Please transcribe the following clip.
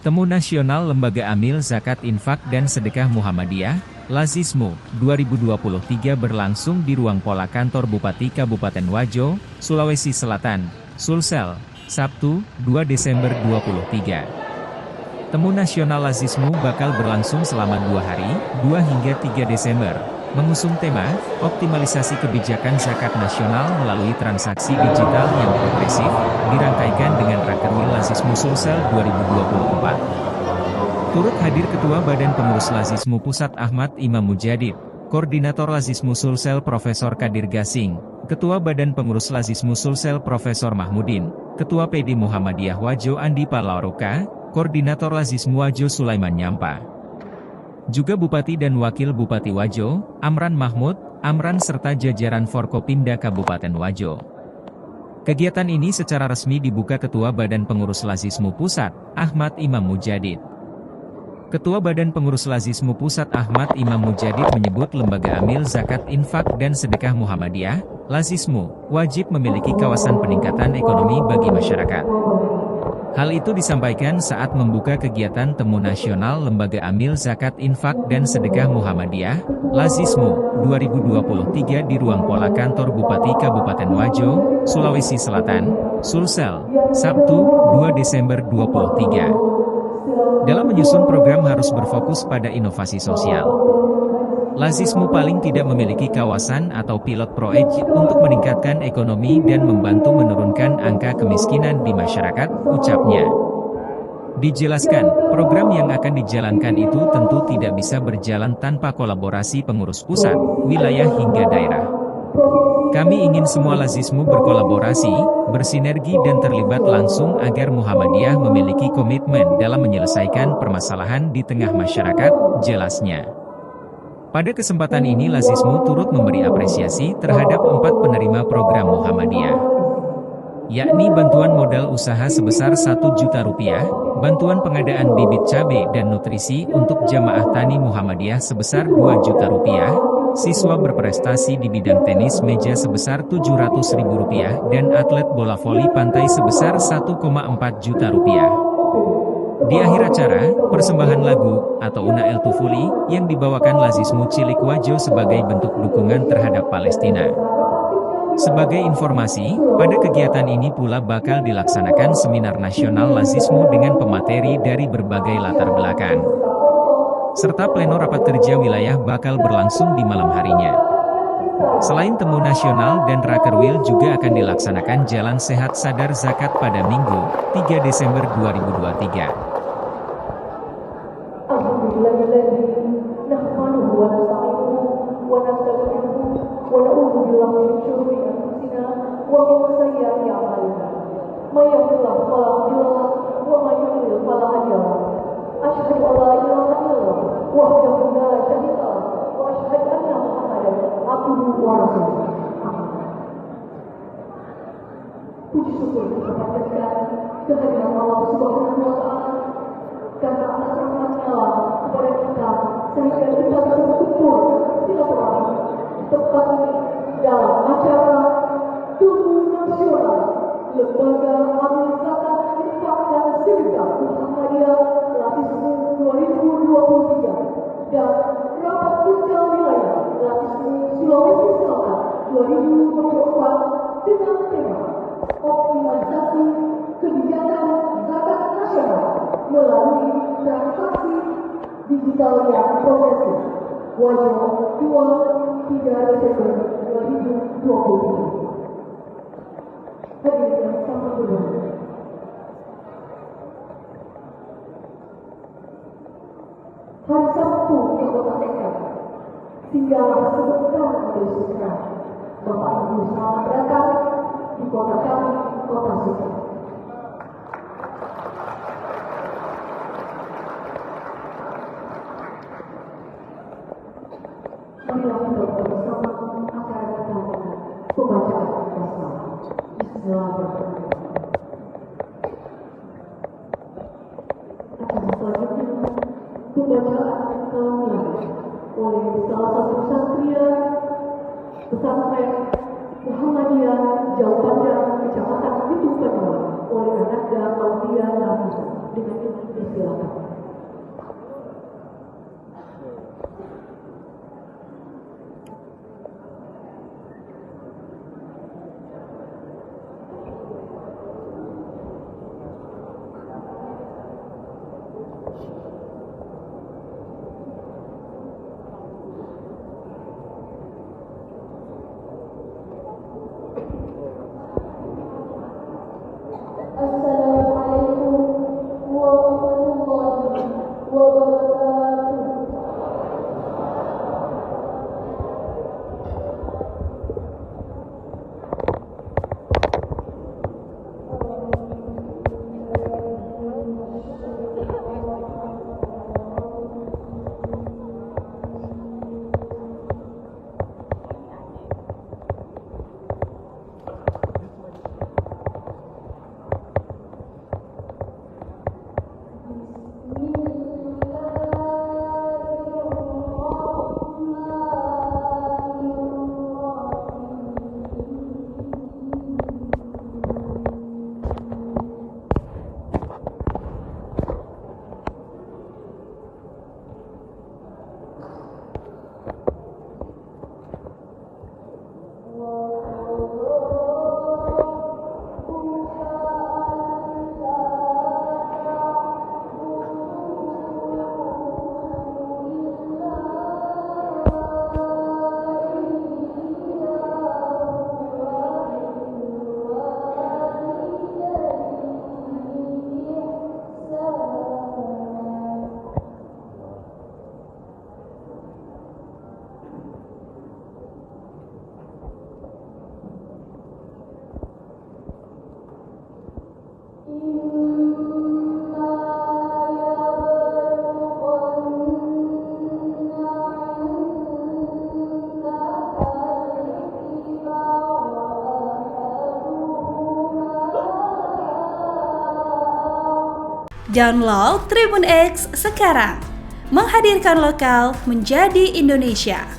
Temu Nasional Lembaga Amil Zakat Infak dan Sedekah Muhammadiyah, Lazismu, 2023 berlangsung di ruang pola kantor Bupati Kabupaten Wajo, Sulawesi Selatan, Sulsel, Sabtu, 2 Desember 2023. Temu Nasional Lazismu bakal berlangsung selama 2 hari, 2 hingga 3 Desember, mengusung tema, optimalisasi kebijakan zakat nasional melalui transaksi digital yang progresif, dirangkaikan dengan Rakerwil Lazismu Sulsel 2024. Turut hadir Ketua Badan Pengurus Lazismu Pusat Ahmad Imam Mujadid, Koordinator Lazismu Sulsel Profesor Kadir Gasing, Ketua Badan Pengurus Lazismu Sulsel Profesor Mahmudin, Ketua PD Muhammadiyah Wajo Andi Parlaroka, Koordinator Lazismu Wajo Sulaiman Nyampa. Juga Bupati dan Wakil Bupati Wajo, Amran Mahmud, Amran serta jajaran Forkopimda Kabupaten Wajo. Kegiatan ini secara resmi dibuka Ketua Badan Pengurus Lazismu Pusat, Ahmad Imam Mujadid. Ketua Badan Pengurus Lazismu Pusat Ahmad Imam Mujadid menyebut Lembaga Amil Zakat Infak dan Sedekah Muhammadiyah, Lazismu, wajib memiliki kawasan peningkatan ekonomi bagi masyarakat. Hal itu disampaikan saat membuka kegiatan Temu Nasional Lembaga Amil Zakat Infak dan Sedekah Muhammadiyah, Lazismu, 2023 di ruang pola kantor Bupati Kabupaten Wajo, Sulawesi Selatan, Sulsel, Sabtu, 2 Desember 2023. Dalam menyusun program harus berfokus pada inovasi sosial. Lazismu paling tidak memiliki kawasan atau pilot proyek untuk meningkatkan ekonomi dan membantu menurunkan angka kemiskinan di masyarakat, ucapnya. Dijelaskan, program yang akan dijalankan itu tentu tidak bisa berjalan tanpa kolaborasi pengurus pusat, wilayah hingga daerah. Kami ingin semua Lazismu berkolaborasi, bersinergi dan terlibat langsung agar Muhammadiyah memiliki komitmen dalam menyelesaikan permasalahan di tengah masyarakat, jelasnya. Pada kesempatan ini Lazismu turut memberi apresiasi terhadap 4 penerima program Muhammadiyah, yakni bantuan modal usaha sebesar Rp1 juta, bantuan pengadaan bibit cabai dan nutrisi untuk jamaah tani Muhammadiyah sebesar Rp2 juta, siswa berprestasi di bidang tenis meja sebesar Rp700.000 dan atlet bola voli pantai sebesar Rp1,4 juta. Di akhir acara, persembahan lagu, atau Una El Tufuli, yang dibawakan Lazismu Cilik Wajo sebagai bentuk dukungan terhadap Palestina. Sebagai informasi, pada kegiatan ini pula bakal dilaksanakan seminar nasional Lazismu dengan pemateri dari berbagai latar belakang. Serta pleno rapat kerja wilayah bakal berlangsung di malam harinya. Selain Temu Nasional dan Rakerwil juga akan dilaksanakan Jalan Sehat Sadar Zakat pada Minggu, 3 Desember 2023. Puji syukur kita panjatkan kehadiran Allah Subhanahu wa Ta'ala karena atas rahmat-Nya kepada kita sehingga kita bisa berkumpul silaturahmi tepat dalam acara Temu Nasional Lembaga Amil Zakat Infak dan Sedekah Muhammadiyah Lazismu 2023 dan rapat kerja wilayah Lazismu Sulawesi Selatan 2024 dengan tema optimalisasi kebijakan zakat nasional melalui transaksi digital yang progresif. Wajo 2-3 Desember 2023. Hadirin yang sangat berbahagia. Hari Sabtu di Kota Tegal, tinggallah sebentar bersuka. Bapak Ibu selamat datang di kota kami, Kota Suci. Marilah kita bersama acara kita dengan pembacaan basmalah. Bismillahirrahmanirrahim. Acara selanjutnya pembacaan kalamnya oleh salah satu ksatria pesantren Muhammadiyah Jauh Panjang Kecamatan Pitu Kedua oleh Ananda Aulia Nafisa. Dengan ini disilakan. Assalamualaikum warahmatullahi wabarakatuh. Download Tribun X sekarang, menghadirkan lokal menjadi Indonesia.